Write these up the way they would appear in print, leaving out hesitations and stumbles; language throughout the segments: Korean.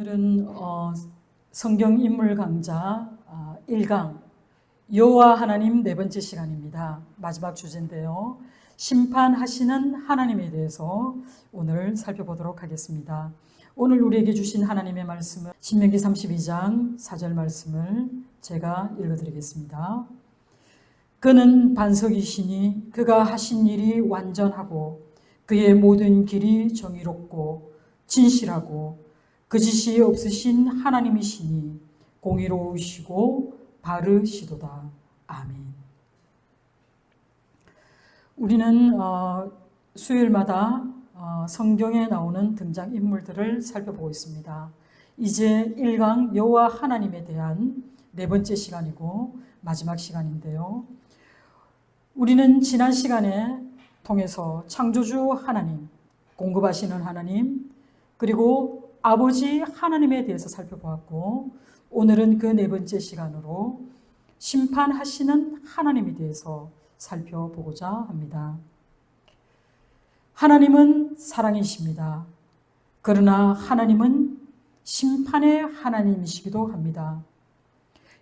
오늘은 성경 인물 강좌 1강 여호와 하나님 네 번째 시간입니다. 마지막 주제인데요. 심판하시는 하나님에 대해서 오늘 살펴보도록 하겠습니다. 오늘 우리에게 주신 하나님의 말씀은 신명기 32장 4절 말씀을 제가 읽어드리겠습니다. 그는 반석이시니 그가 하신 일이 완전하고 그의 모든 길이 정의롭고 진실하고 거짓이 없으신 하나님이시니 공의로우시고 바르시도다. 아멘. 우리는 수요일마다 성경에 나오는 등장인물들을 살펴보고 있습니다. 이제 1강 여호와 하나님에 대한 네 번째 시간이고 마지막 시간인데요. 우리는 지난 시간에 통해서 창조주 하나님, 공급하시는 하나님, 그리고 아버지 하나님에 대해서 살펴보았고, 오늘은 그 네 번째 시간으로 심판하시는 하나님에 대해서 살펴보고자 합니다. 하나님은 사랑이십니다. 그러나 하나님은 심판의 하나님이시기도 합니다.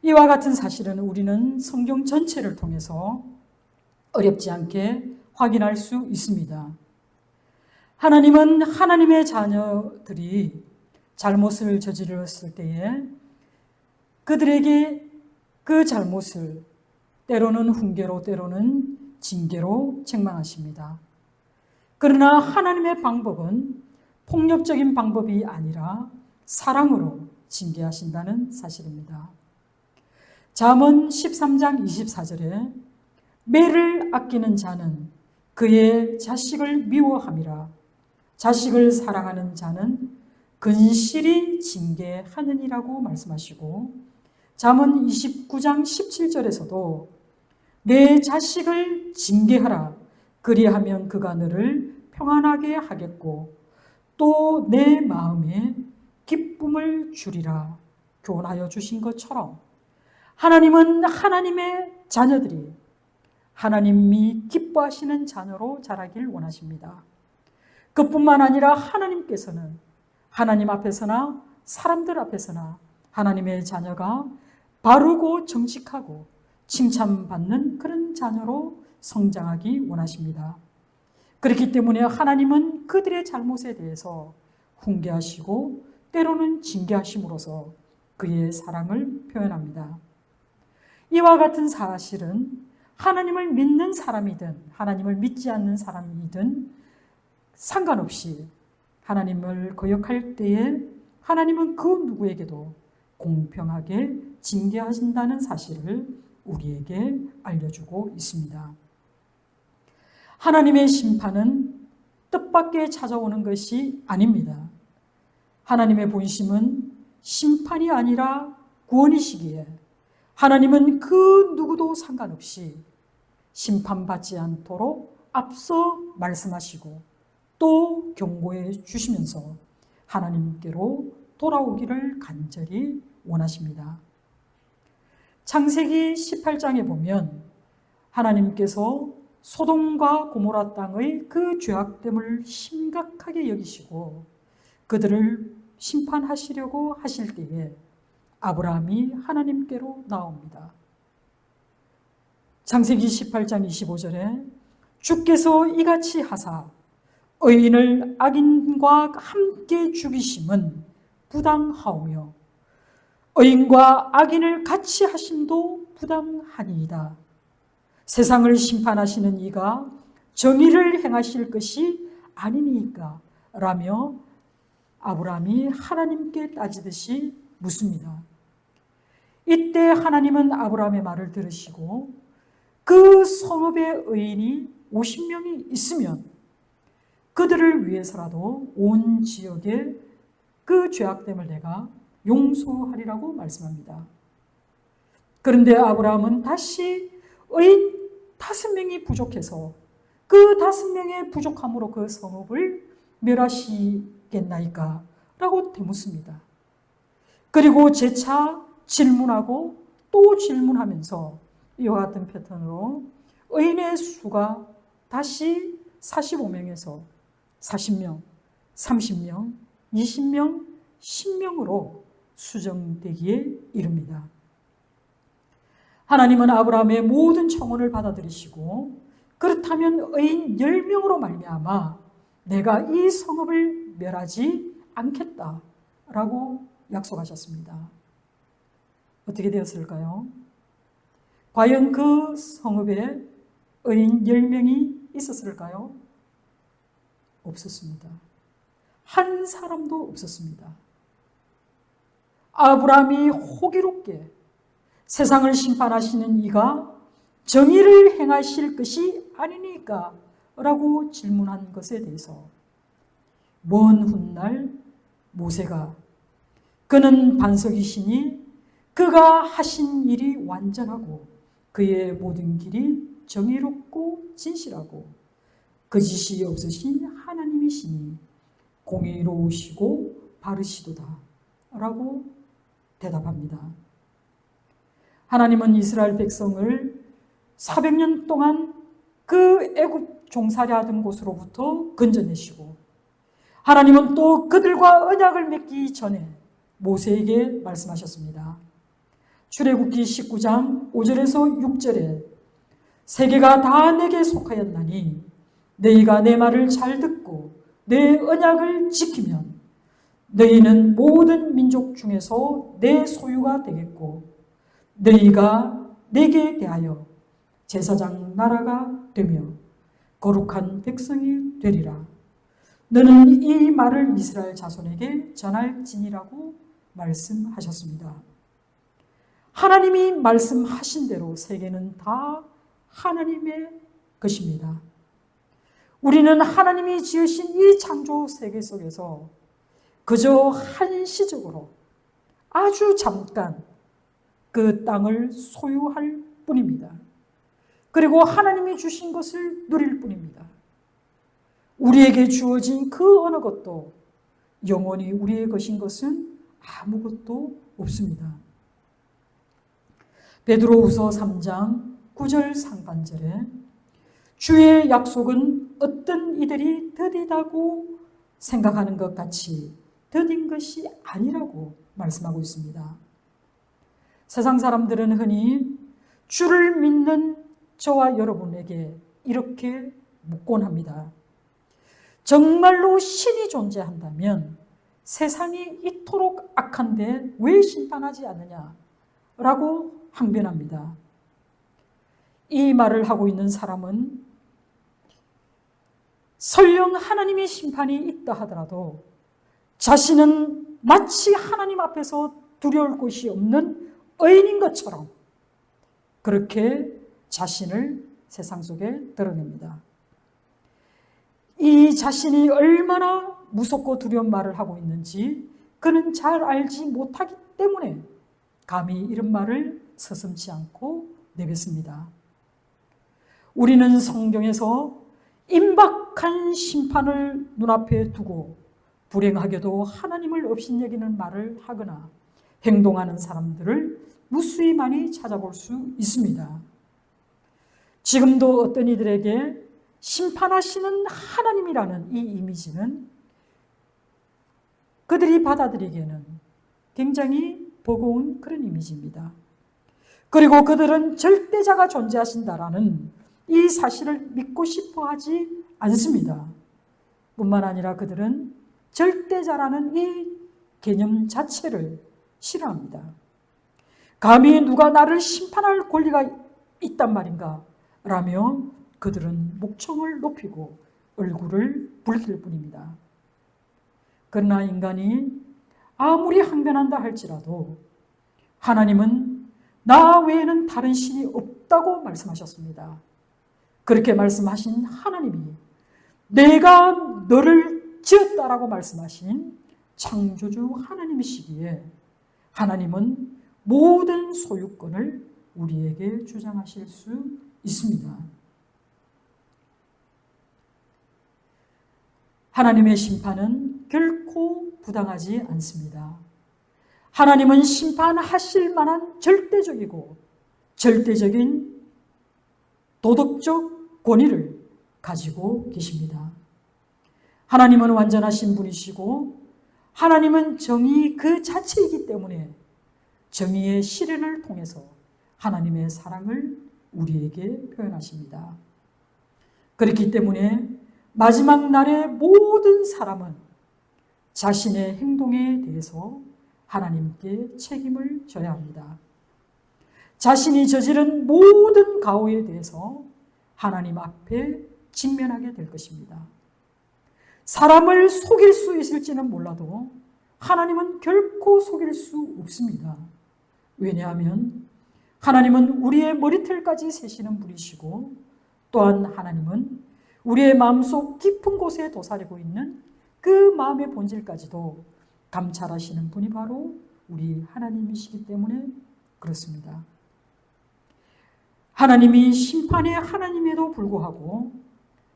이와 같은 사실은 우리는 성경 전체를 통해서 어렵지 않게 확인할 수 있습니다. 하나님은 하나님의 자녀들이 잘못을 저질렀을 때에 그들에게 그 잘못을 때로는 훈계로 때로는 징계로 책망하십니다. 그러나 하나님의 방법은 폭력적인 방법이 아니라 사랑으로 징계하신다는 사실입니다. 잠언 13장 24절에 매를 아끼는 자는 그의 자식을 미워함이라 자식을 사랑하는 자는 근실히 징계하느니라고 말씀하시고, 잠언 29장 17절에서도 내 자식을 징계하라 그리하면 그가 너를 평안하게 하겠고 또 내 마음에 기쁨을 주리라 교훈하여 주신 것처럼 하나님은 하나님의 자녀들이 하나님이 기뻐하시는 자녀로 자라길 원하십니다. 그뿐만 아니라 하나님께서는 하나님 앞에서나 사람들 앞에서나 하나님의 자녀가 바르고 정직하고 칭찬받는 그런 자녀로 성장하기 원하십니다. 그렇기 때문에 하나님은 그들의 잘못에 대해서 훈계하시고 때로는 징계하심으로써 그의 사랑을 표현합니다. 이와 같은 사실은 하나님을 믿는 사람이든 하나님을 믿지 않는 사람이든 상관없이 하나님을 거역할 때에 하나님은 그 누구에게도 공평하게 징계하신다는 사실을 우리에게 알려주고 있습니다. 하나님의 심판은 뜻밖의 찾아오는 것이 아닙니다. 하나님의 본심은 심판이 아니라 구원이시기에 하나님은 그 누구도 상관없이 심판받지 않도록 앞서 말씀하시고 또 경고해 주시면서 하나님께로 돌아오기를 간절히 원하십니다. 창세기 18장에 보면 하나님께서 소돔과 고모라 땅의 그 죄악됨을 심각하게 여기시고 그들을 심판하시려고 하실 때에 아브라함이 하나님께로 나옵니다. 창세기 18장 25절에 주께서 이같이 하사 의인을 악인과 함께 죽이심은 부당하오며 의인과 악인을 같이 하심도 부당하니이다. 세상을 심판하시는 이가 정의를 행하실 것이 아니니까 라며 아브라함이 하나님께 따지듯이 묻습니다. 이때 하나님은 아브라함의 말을 들으시고 그 성읍의 의인이 50명이 있으면 그들을 위해서라도 온 지역에 그 죄악됨을 내가 용서하리라고 말씀합니다. 그런데 아브라함은 다시 의인 5명이 부족해서 그 5명의 부족함으로 그 성읍을 멸하시겠나이까? 라고 되묻습니다. 그리고 재차 질문하고 또 질문하면서 이와 같은 패턴으로 의인의 수가 다시 45명에서 40명, 30명, 20명, 신명으로 수정되기에 이릅니다. 하나님은 아브라함의 모든 청혼을 받아들이시고 그렇다면 의인 10명으로 말미암아 내가 이 성읍을 멸하지 않겠다라고 약속하셨습니다. 어떻게 되었을까요? 과연 그 성읍에 의인 10명이 있었을까요? 없었습니다. 한 사람도 없었습니다. 아브라함이 호기롭게 세상을 심판하시는 이가 정의를 행하실 것이 아니니까 라고 질문한 것에 대해서 먼 훗날 모세가 그는 반석이시니 그가 하신 일이 완전하고 그의 모든 길이 정의롭고 진실하고 거짓이 없으신 하나님이시니 공의로우시고 바르시도다 라고 대답합니다. 하나님은 이스라엘 백성을 400년 동안 그 애굽 종살이 하던 곳으로부터 건져내시고 하나님은 또 그들과 언약을 맺기 전에 모세에게 말씀하셨습니다. 출애굽기 19장 5절에서 6절에 세계가 다 내게 속하였나니 너희가 내 말을 잘 듣고 내 언약을 지키면 너희는 모든 민족 중에서 내 소유가 되겠고 너희가 내게 대하여 제사장 나라가 되며 거룩한 백성이 되리라. 너는 이 말을 이스라엘 자손에게 전할지니라고 말씀하셨습니다. 하나님이 말씀하신 대로 세계는 다 하나님의 것입니다. 우리는 하나님이 지으신 이 창조 세계 속에서 그저 한시적으로 아주 잠깐 그 땅을 소유할 뿐입니다. 그리고 하나님이 주신 것을 누릴 뿐입니다. 우리에게 주어진 그 어느 것도 영원히 우리의 것인 것은 아무것도 없습니다. 베드로후서 3장 9절 상반절에 주의 약속은 어떤 이들이 더디다고 생각하는 것 같이 더딘 것이 아니라고 말씀하고 있습니다. 세상 사람들은 흔히 주를 믿는 저와 여러분에게 이렇게 묻곤 합니다. 정말로 신이 존재한다면 세상이 이토록 악한데 왜 심판하지 않느냐라고 항변합니다. 이 말을 하고 있는 사람은 설령 하나님의 심판이 있다 하더라도 자신은 마치 하나님 앞에서 두려울 것이 없는 의인인 것처럼 그렇게 자신을 세상 속에 드러냅니다. 이 자신이 얼마나 무섭고 두려운 말을 하고 있는지 그는 잘 알지 못하기 때문에 감히 이런 말을 서슴지 않고 내뱉습니다. 우리는 성경에서 임박한 심판을 눈앞에 두고 불행하게도 하나님을 업신여기는 말을 하거나 행동하는 사람들을 무수히 많이 찾아볼 수 있습니다. 지금도 어떤 이들에게 심판하시는 하나님이라는 이 이미지는 그들이 받아들이기에는 굉장히 버거운 그런 이미지입니다. 그리고 그들은 절대자가 존재하신다라는 이 사실을 믿고 싶어 하지 않습니다. 뿐만 아니라 그들은 절대자라는 이 개념 자체를 싫어합니다. 감히 누가 나를 심판할 권리가 있단 말인가? 라며 그들은 목청을 높이고 얼굴을 붉힐 뿐입니다. 그러나 인간이 아무리 항변한다 할지라도 하나님은 나 외에는 다른 신이 없다고 말씀하셨습니다. 그렇게 말씀하신 하나님이 내가 너를 지었다라고 말씀하신 창조주 하나님이시기에 하나님은 모든 소유권을 우리에게 주장하실 수 있습니다. 하나님의 심판은 결코 부당하지 않습니다. 하나님은 심판하실 만한 절대적이고 절대적인 도덕적 권위를 가지고 계십니다. 하나님은 완전하신 분이시고 하나님은 정의 그 자체이기 때문에 정의의 실현을 통해서 하나님의 사랑을 우리에게 표현하십니다. 그렇기 때문에 마지막 날의 모든 사람은 자신의 행동에 대해서 하나님께 책임을 져야 합니다. 자신이 저지른 모든 가오에 대해서 하나님 앞에 직면하게 될 것입니다. 사람을 속일 수 있을지는 몰라도 하나님은 결코 속일 수 없습니다. 왜냐하면 하나님은 우리의 머리털까지 세시는 분이시고, 또한 하나님은 우리의 마음속 깊은 곳에 도사리고 있는 그 마음의 본질까지도 감찰하시는 분이 바로 우리 하나님이시기 때문에 그렇습니다. 하나님이 심판의 하나님에도 불구하고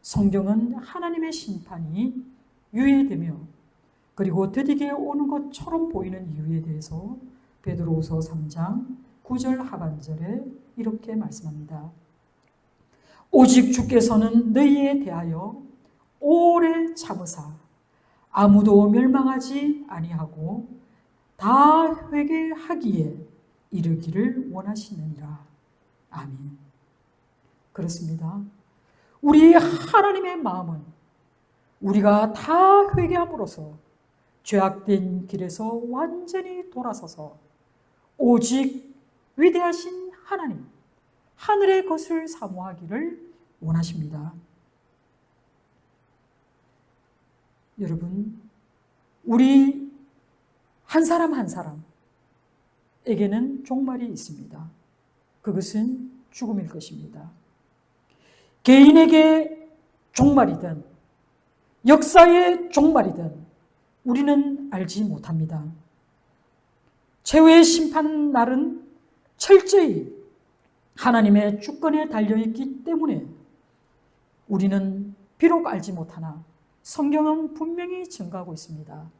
성경은 하나님의 심판이 유예되며 그리고 드디게 오는 것처럼 보이는 이유에 대해서 베드로후서 3장 9절 하반절에 이렇게 말씀합니다. 오직 주께서는 너희에 대하여 오래 참으사 아무도 멸망하지 아니하고 다 회개하기에 이르기를 원하시느니라. 아멘. 그렇습니다. 우리 하나님의 마음은 우리가 다 회개함으로써 죄악된 길에서 완전히 돌아서서 오직 위대하신 하나님, 하늘의 것을 사모하기를 원하십니다. 여러분, 우리 한 사람 한 사람에게는 종말이 있습니다. 그것은 죽음일 것입니다. 개인에게 종말이든 역사의 종말이든 우리는 알지 못합니다. 최후의 심판 날은 철저히 하나님의 주권에 달려있기 때문에 우리는 비록 알지 못하나 성경은 분명히 증거하고 있습니다.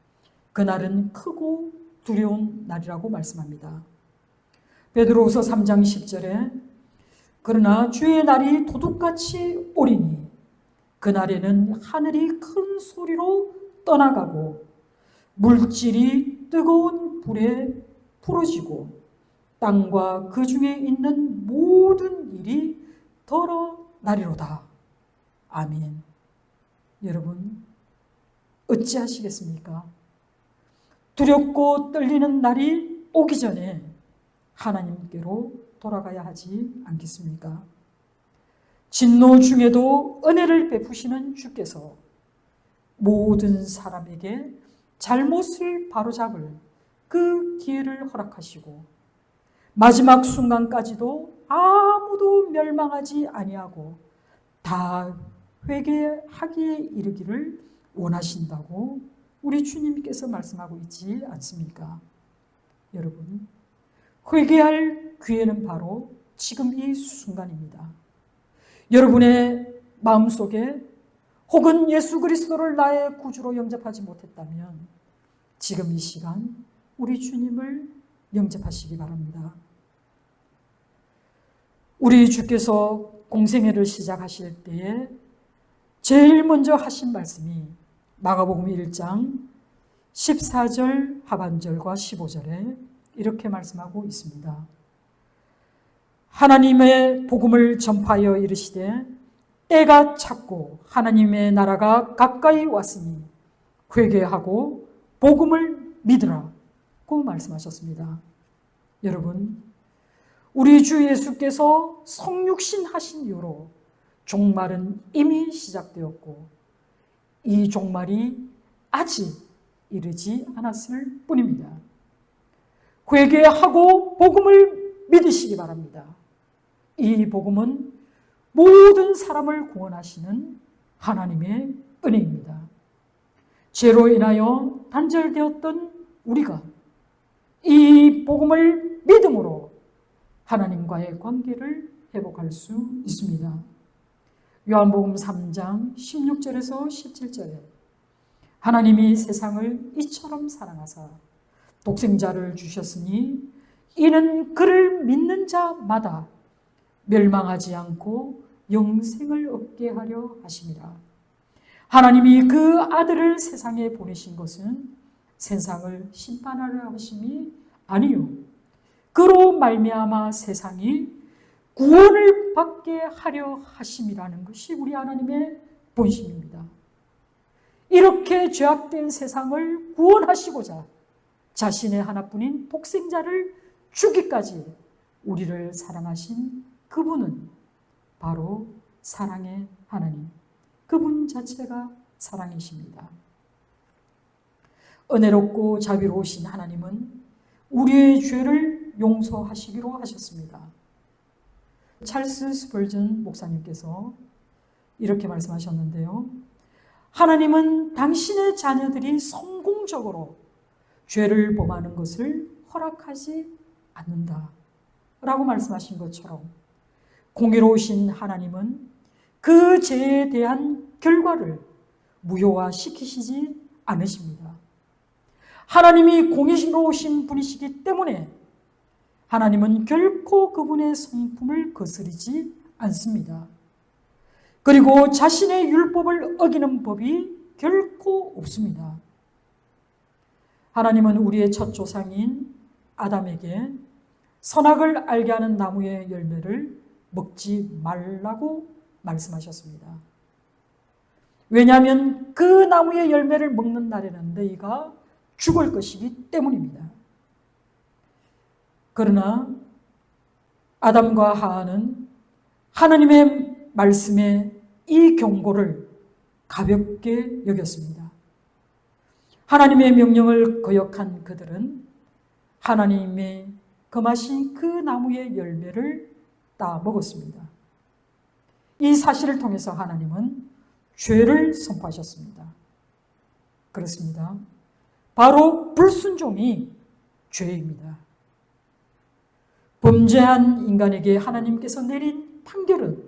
그날은 크고 두려운 날이라고 말씀합니다. 베드로후서 3장 10절에 그러나 주의 날이 도둑같이 오리니 그날에는 하늘이 큰 소리로 떠나가고 물질이 뜨거운 불에 풀어지고 땅과 그 중에 있는 모든 일이 덜어나리로다. 아멘. 여러분, 어찌하시겠습니까? 두렵고 떨리는 날이 오기 전에 하나님께로 돌아가야 하지 않겠습니까? 진노 중에도 은혜를 베푸시는 주께서 모든 사람에게 잘못을 바로잡을 그 기회를 허락하시고 마지막 순간까지도 아무도 멸망하지 아니하고 다 회개하기에 이르기를 원하신다고 우리 주님께서 말씀하고 있지 않습니까? 여러분, 회개할 기회는 바로 지금 이 순간입니다. 여러분의 마음속에 혹은 예수 그리스도를 나의 구주로 영접하지 못했다면 지금 이 시간 우리 주님을 영접하시기 바랍니다. 우리 주께서 공생애를 시작하실 때에 제일 먼저 하신 말씀이 마가복음 1장 14절 하반절과 15절에 이렇게 말씀하고 있습니다. 하나님의 복음을 전파하여 이르시되 때가 찼고 하나님의 나라가 가까이 왔으니 회개하고 복음을 믿으라고 말씀하셨습니다. 여러분, 우리 주 예수께서 성육신 하신 이후로 종말은 이미 시작되었고 이 종말이 아직 이르지 않았을 뿐입니다. 회개하고 복음을 믿으시기 바랍니다. 이 복음은 모든 사람을 구원하시는 하나님의 은혜입니다. 죄로 인하여 단절되었던 우리가 이 복음을 믿음으로 하나님과의 관계를 회복할 수 있습니다. 요한복음 3장 16절에서 17절에 하나님이 세상을 이처럼 사랑하사 독생자를 주셨으니 이는 그를 믿는 자마다 멸망하지 않고 영생을 얻게 하려 하심이라. 하나님이 그 아들을 세상에 보내신 것은 세상을 심판하려 하심이 아니요 그로 말미암아 세상이 구원을 받게 하려 하심이라는 것이 우리 하나님의 본심입니다. 이렇게 죄악된 세상을 구원하시고자 자신의 하나뿐인 독생자를 주기까지 우리를 사랑하신 그분은 바로 사랑의 하나님, 그분 자체가 사랑이십니다. 은혜롭고 자비로우신 하나님은 우리의 죄를 용서하시기로 하셨습니다. 찰스 스펄전 목사님께서 이렇게 말씀하셨는데요. 하나님은 당신의 자녀들이 성공적으로 죄를 범하는 것을 허락하지 않는다 라고 말씀하신 것처럼 공의로우신 하나님은 그 죄에 대한 결과를 무효화시키시지 않으십니다. 하나님이 공의로우신 분이시기 때문에 하나님은 결코 그분의 성품을 거스르지 않습니다. 그리고 자신의 율법을 어기는 법이 결코 없습니다. 하나님은 우리의 첫 조상인 아담에게 선악을 알게 하는 나무의 열매를 먹지 말라고 말씀하셨습니다. 왜냐하면 그 나무의 열매를 먹는 날에는 너희가 죽을 것이기 때문입니다. 그러나 아담과 하와는 하나님의 말씀에 이 경고를 가볍게 여겼습니다. 하나님의 명령을 거역한 그들은 하나님의 금하신 그 나무의 열매를 따 먹었습니다. 이 사실을 통해서 하나님은 죄를 선포하셨습니다. 그렇습니다. 바로 불순종이 죄입니다. 범죄한 인간에게 하나님께서 내린 판결은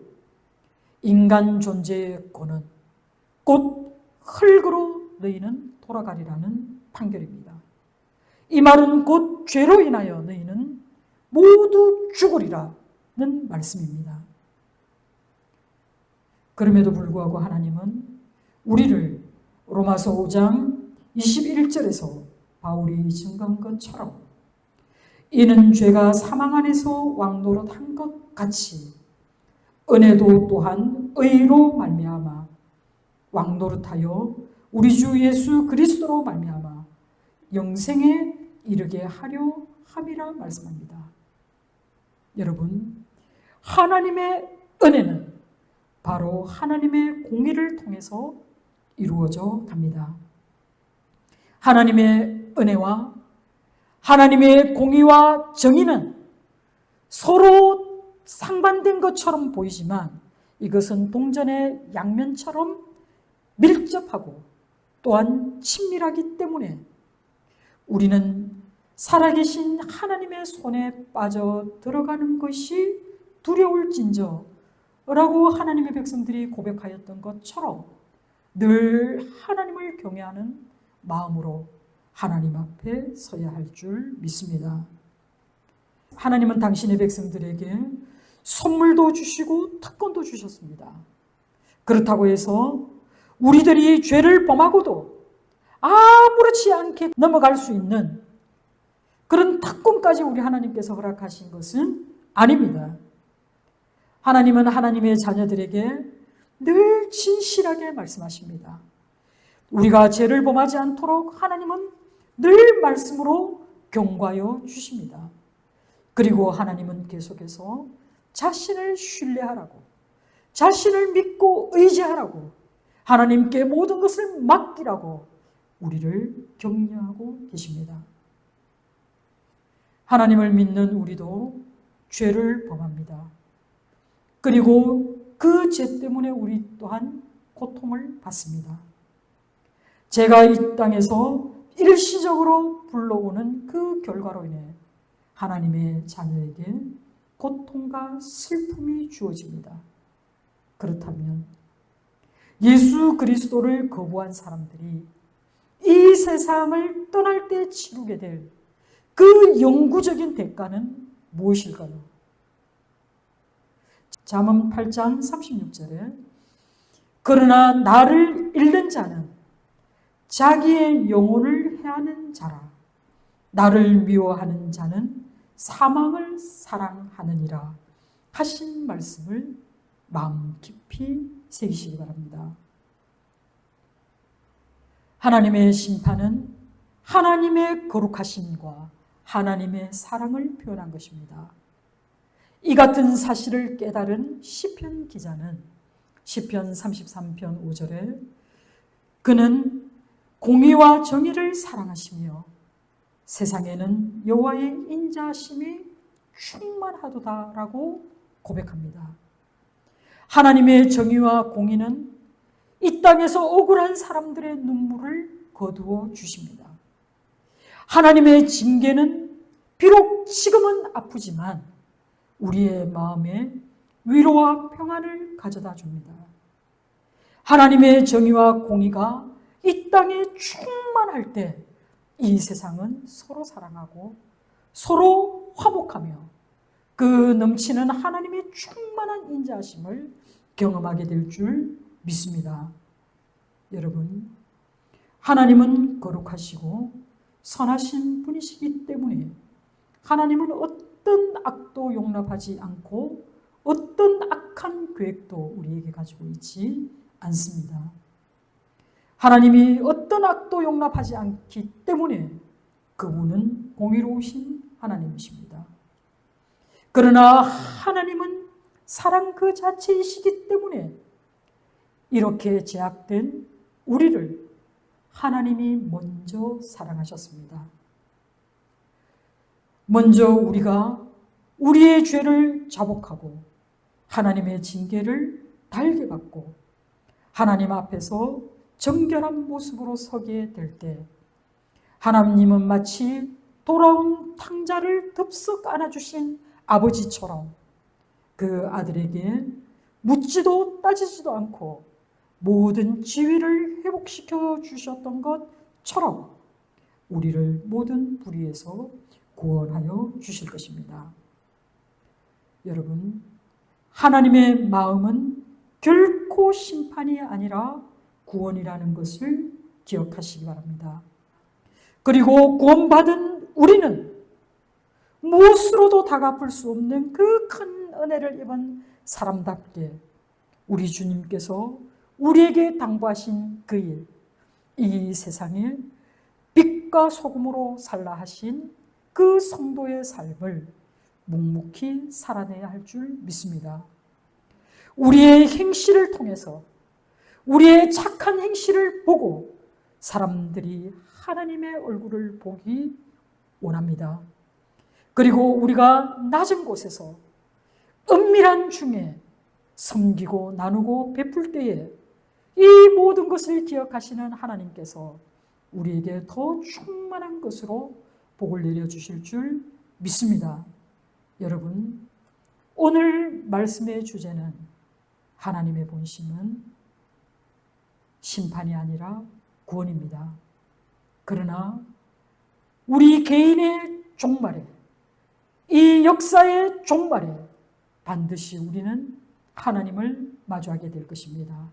인간 존재의 고는 곧 흙으로 너희는 돌아가리라는 판결입니다. 이 말은 곧 죄로 인하여 너희는 모두 죽으리라는 말씀입니다. 그럼에도 불구하고 하나님은 우리를 로마서 5장 21절에서 바울이 증거한 것처럼 이는 죄가 사망 안에서 왕노릇한 것 같이 은혜도 또한 의로 말미암아 왕노릇하여 우리 주 예수 그리스도로 말미암아 영생에 이르게 하려 함이라 말씀합니다. 여러분, 하나님의 은혜는 바로 하나님의 공의를 통해서 이루어져 갑니다. 하나님의 은혜와 하나님의 공의와 정의는 서로 상반된 것처럼 보이지만 이것은 동전의 양면처럼 밀접하고 또한 친밀하기 때문에 우리는 살아계신 하나님의 손에 빠져 들어가는 것이 두려울진저 라고 하나님의 백성들이 고백하였던 것처럼 늘 하나님을 경외하는 마음으로 하나님 앞에 서야 할 줄 믿습니다. 하나님은 당신의 백성들에게 선물도 주시고 특권도 주셨습니다. 그렇다고 해서 우리들이 죄를 범하고도 아무렇지 않게 넘어갈 수 있는 그런 특권까지 우리 하나님께서 허락하신 것은 아닙니다. 하나님은 하나님의 자녀들에게 늘 진실하게 말씀하십니다. 우리가 죄를 범하지 않도록 하나님은 늘 말씀으로 경고하여 주십니다. 그리고 하나님은 계속해서 자신을 신뢰하라고, 자신을 믿고 의지하라고, 하나님께 모든 것을 맡기라고 우리를 격려하고 계십니다. 하나님을 믿는 우리도 죄를 범합니다. 그리고 그 죄 때문에 우리 또한 고통을 받습니다. 죄가 이 땅에서 일시적으로 불러오는 그 결과로 인해 하나님의 자녀에게 고통과 슬픔이 주어집니다. 그렇다면 예수 그리스도를 거부한 사람들이 이 세상을 떠날 때 치르게 될 그 영구적인 대가는 무엇일까요? 잠언 8장 36절에 그러나 나를 잃는 자는 자기의 영혼을 해하는 자라. 나를 미워하는 자는 사망을 사랑하느니라 하신 말씀을 마음 깊이 새기시기 바랍니다. 하나님의 심판은 하나님의 거룩하심과 하나님의 사랑을 표현한 것입니다. 이 같은 사실을 깨달은 시편 기자는 시편 33편 5절에 그는 공의와 정의를 사랑하시며 세상에는 여호와의 인자하심이 충만하도다라고 고백합니다. 하나님의 정의와 공의는 이 땅에서 억울한 사람들의 눈물을 거두어 주십니다. 하나님의 징계는 비록 지금은 아프지만 우리의 마음에 위로와 평안을 가져다 줍니다. 하나님의 정의와 공의가 이 땅에 충만할 때 이 세상은 서로 사랑하고 서로 화목하며 그 넘치는 하나님의 충만한 인자하심을 경험하게 될 줄 믿습니다. 여러분, 하나님은 거룩하시고 선하신 분이시기 때문에 하나님은 어떤 악도 용납하지 않고 어떤 악한 계획도 우리에게 가지고 있지 않습니다. 하나님이 어떤 악도 용납하지 않기 때문에 그분은 공의로우신 하나님이십니다. 그러나 하나님은 사랑 그 자체이시기 때문에 이렇게 제약된 우리를 하나님이 먼저 사랑하셨습니다. 먼저 우리가 우리의 죄를 자복하고 하나님의 징계를 달게 받고 하나님 앞에서 정결한 모습으로 서게 될 때 하나님은 마치 돌아온 탕자를 덥석 안아주신 아버지처럼 그 아들에게 묻지도 따지지도 않고 모든 지위를 회복시켜 주셨던 것처럼 우리를 모든 불의에서 구원하여 주실 것입니다. 여러분, 하나님의 마음은 결코 심판이 아니라 구원이라는 것을 기억하시기 바랍니다. 그리고 구원받은 우리는 무엇으로도 다 갚을 수 없는 그 큰 은혜를 입은 사람답게 우리 주님께서 우리에게 당부하신 그 일, 이 세상에 빛과 소금으로 살라 하신 그 성도의 삶을 묵묵히 살아내야 할 줄 믿습니다. 우리의 행실을 통해서 우리의 착한 행실을 보고 사람들이 하나님의 얼굴을 보기 원합니다. 그리고 우리가 낮은 곳에서 은밀한 중에 섬기고 나누고 베풀 때에 이 모든 것을 기억하시는 하나님께서 우리에게 더 충만한 것으로 복을 내려주실 줄 믿습니다. 여러분, 오늘 말씀의 주제는 하나님의 본심은 심판이 아니라 구원입니다. 그러나 우리 개인의 종말에, 이 역사의 종말에 반드시 우리는 하나님을 마주하게 될 것입니다.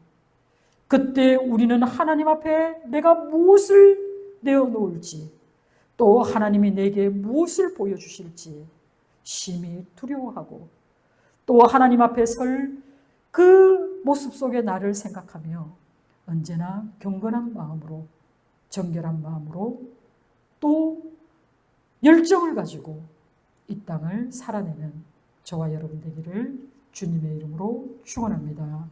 그때 우리는 하나님 앞에 내가 무엇을 내어놓을지, 또 하나님이 내게 무엇을 보여주실지 심히 두려워하고 또 하나님 앞에 설 그 모습 속에 나를 생각하며 언제나 경건한 마음으로, 정결한 마음으로 또 열정을 가지고 이 땅을 살아내는 저와 여러분 되기를 주님의 이름으로 축원합니다.